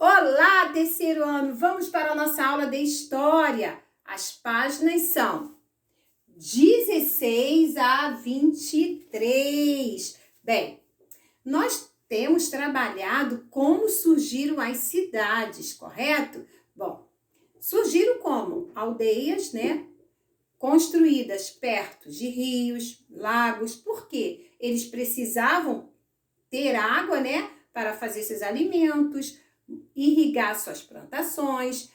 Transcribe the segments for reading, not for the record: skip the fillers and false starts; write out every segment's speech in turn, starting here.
Olá, terceiro ano! Vamos para a nossa aula de História. As páginas são 16 a 23. Bem, nós temos trabalhado como surgiram as cidades, correto? Bom, surgiram como aldeias, né? Construídas perto de rios, lagos. Por quê? Eles precisavam ter água, né? Para fazer seus alimentos, irrigar suas plantações,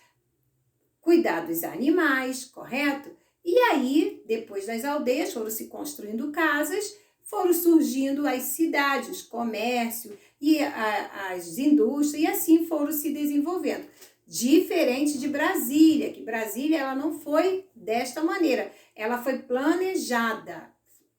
cuidar dos animais, correto? E aí, depois das aldeias, foram se construindo casas, foram surgindo as cidades, os comércios e as indústrias, e assim foram se desenvolvendo. Diferente de Brasília, que Brasília ela não foi desta maneira, ela foi planejada,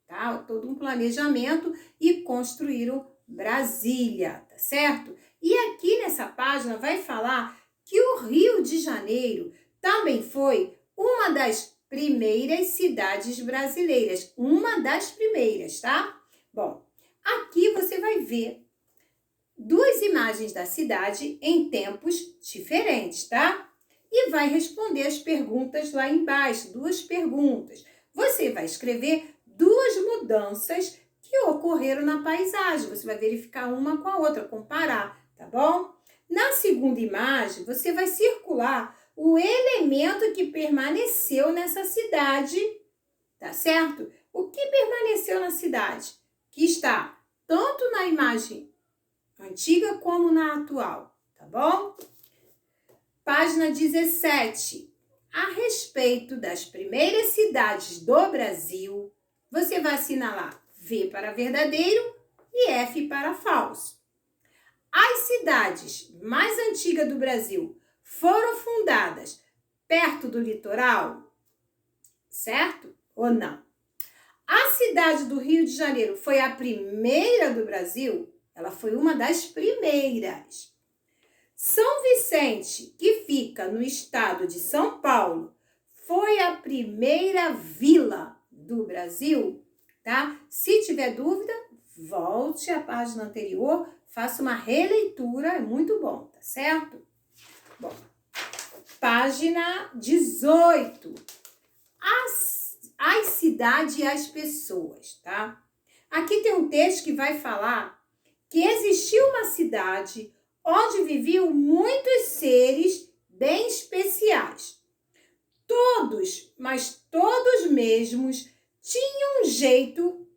tá? Todo um planejamento e construíram Brasília, tá certo? E aqui nessa página vai falar que o Rio de Janeiro também foi uma das primeiras cidades brasileiras, uma das primeiras, tá? Bom, aqui você vai ver duas imagens da cidade em tempos diferentes, tá? E vai responder as perguntas lá embaixo, duas perguntas. Você vai escrever duas mudanças que ocorreram na paisagem. Você vai verificar uma com a outra, comparar, tá bom? Na segunda imagem, você vai circular o elemento que permaneceu nessa cidade, tá certo? O que permaneceu na cidade? Que está tanto na imagem antiga como na atual, tá bom? Página 17. A respeito das primeiras cidades do Brasil, você vai assinalar V para verdadeiro e F para falso. As cidades mais antigas do Brasil foram fundadas perto do litoral? Certo ou não? A cidade do Rio de Janeiro foi a primeira do Brasil? Ela foi uma das primeiras. São Vicente, que fica no estado de São Paulo, foi a primeira vila do Brasil, tá? Se tiver dúvida, volte à página anterior, faça uma releitura, é muito bom, tá certo? Bom, página 18. As cidades e as pessoas, tá? Aqui tem um texto que vai falar que existiu uma cidade onde viviam muitos seres bem especiais. Todos, mas todos mesmos, tinham um jeito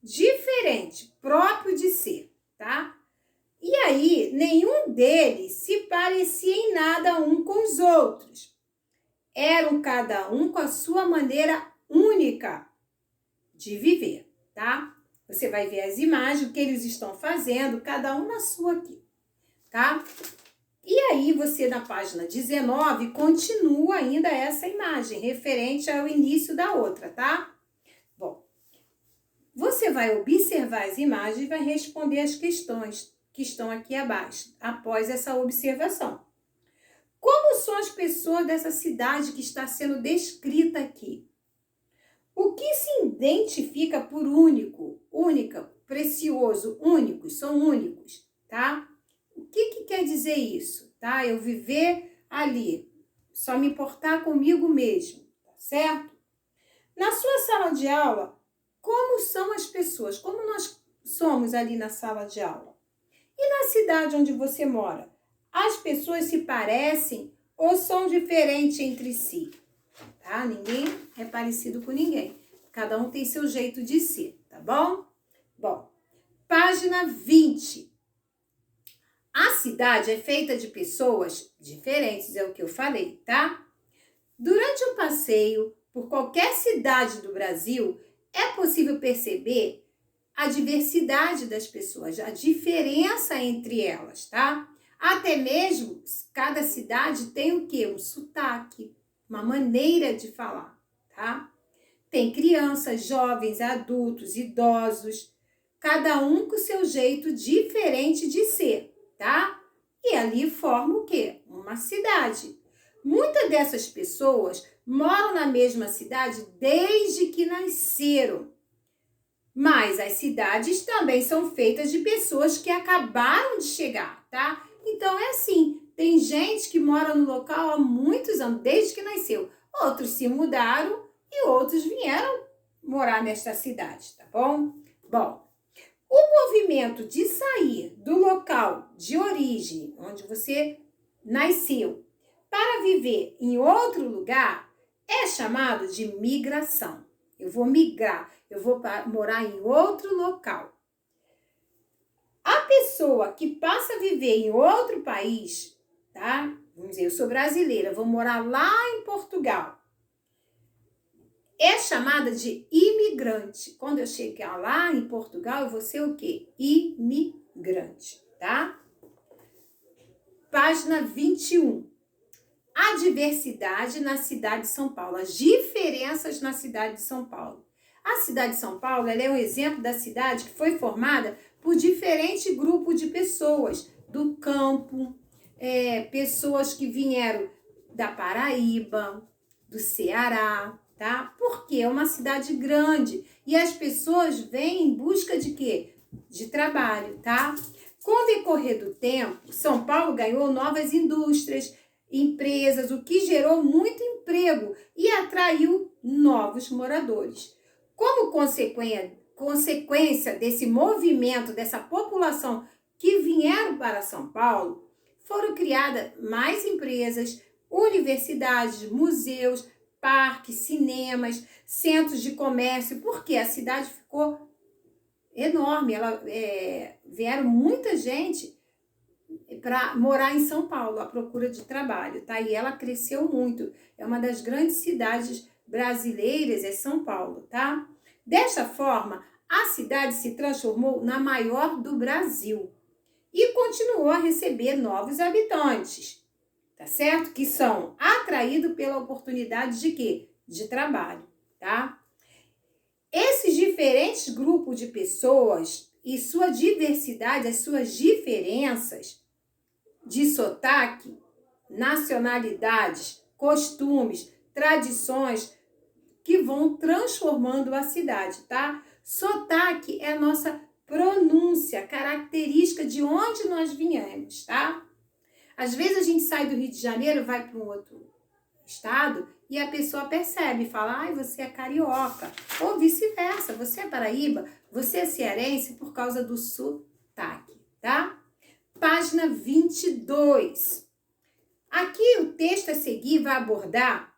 diferente, próprio de ser, tá? E aí, nenhum deles se parecia em nada um com os outros. Eram cada um com a sua maneira única de viver, tá? Você vai ver as imagens, o que eles estão fazendo, cada um na sua aqui, tá? E aí você na página 19 continua ainda essa imagem, referente ao início da outra, tá? Bom, você vai observar as imagens e vai responder as questões que estão aqui abaixo, após essa observação. Como são as pessoas dessa cidade que está sendo descrita aqui? O que se identifica por único, única, precioso, únicos, são únicos, tá? O que quer dizer isso, tá? Eu viver ali, só me importar comigo mesmo, tá certo? Na sua sala de aula, como são as pessoas? Como nós somos ali na sala de aula? E na cidade onde você mora? As pessoas se parecem ou são diferentes entre si? Tá? Ninguém é parecido com ninguém. Cada um tem seu jeito de ser, tá bom? Bom, página 20. A cidade é feita de pessoas diferentes, é o que eu falei, tá? Durante um passeio por qualquer cidade do Brasil, é possível perceber a diversidade das pessoas, a diferença entre elas, tá? Até mesmo, cada cidade tem o quê? Um sotaque, uma maneira de falar, tá? Tem crianças, jovens, adultos, idosos, cada um com seu jeito diferente de ser, tá? E ali forma o quê? Uma cidade. Muitas dessas pessoas moram na mesma cidade desde que nasceram. Mas as cidades também são feitas de pessoas que acabaram de chegar, tá? Então, Tem gente que mora no local há muitos anos, desde que nasceu. Outros se mudaram e outros vieram morar nesta cidade, tá bom? Bom, o movimento de sair do local de origem, onde você nasceu, para viver em outro lugar, é chamado de migração. Eu vou migrar, eu vou morar em outro local. A pessoa que passa a viver em outro país, tá? Vamos dizer, eu sou brasileira, vou morar lá em Portugal. É chamada de imigrante. Quando eu chegar lá em Portugal, eu vou ser o quê? Imigrante, tá? Página 21. A diversidade na cidade de São Paulo. As diferenças na cidade de São Paulo. A cidade de São Paulo, ela é um exemplo da cidade que foi formada por diferentes grupos de pessoas do campo, pessoas que vieram da Paraíba, do Ceará, tá? Porque é uma cidade grande e as pessoas vêm em busca de quê? De trabalho, tá? Com o decorrer do tempo, São Paulo ganhou novas indústrias, empresas, o que gerou muito emprego e atraiu novos moradores. Como consequência desse movimento, dessa população que vieram para São Paulo, foram criadas mais empresas, universidades, museus, parques, cinemas, centros de comércio, porque a cidade ficou enorme. Vieram muita gente para morar em São Paulo, à procura de trabalho, tá? E ela cresceu muito. É uma das grandes cidades brasileiras, é São Paulo, tá? Desta forma, a cidade se transformou na maior do Brasil e continuou a receber novos habitantes, tá certo? Que são atraídos pela oportunidade de quê? De trabalho, tá? Esses diferentes grupos de pessoas e sua diversidade, as suas diferenças de sotaque, nacionalidades, costumes, tradições que vão transformando a cidade, tá? Sotaque é a nossa pronúncia, característica de onde nós viemos, tá? Às vezes a gente sai do Rio de Janeiro, vai para um outro estado e a pessoa percebe, fala, ai, você é carioca, ou vice-versa, você é paraíba, você é cearense por causa do sotaque, tá? Página 22. Aqui o texto a seguir vai abordar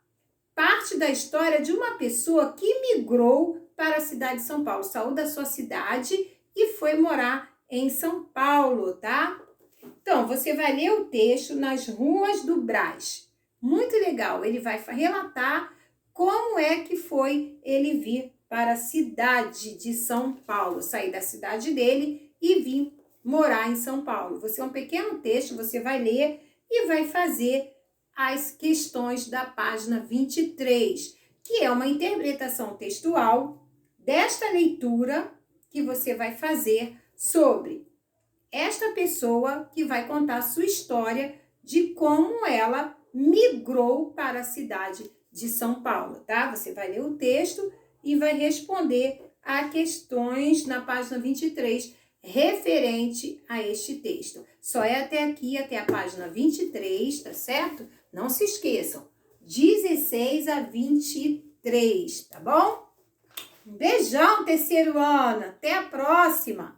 parte da história de uma pessoa que migrou para a cidade de São Paulo, saiu da sua cidade e foi morar em São Paulo, tá? Então, você vai ler o texto Nas Ruas do Brás. Muito legal, ele vai relatar como é que foi ele vir para a cidade de São Paulo, sair da cidade dele e vir morar em São Paulo. Você é um pequeno texto, você vai ler e vai fazer as questões da página 23, que é uma interpretação textual desta leitura que você vai fazer sobre esta pessoa que vai contar a sua história de como ela migrou para a cidade de São Paulo, tá? Você vai ler o texto e vai responder a questões na página 23 referente a este texto. Só é até aqui, até a página 23, tá certo? Não se esqueçam, 16 a 23, tá bom? Um beijão, terceiro ano, até a próxima!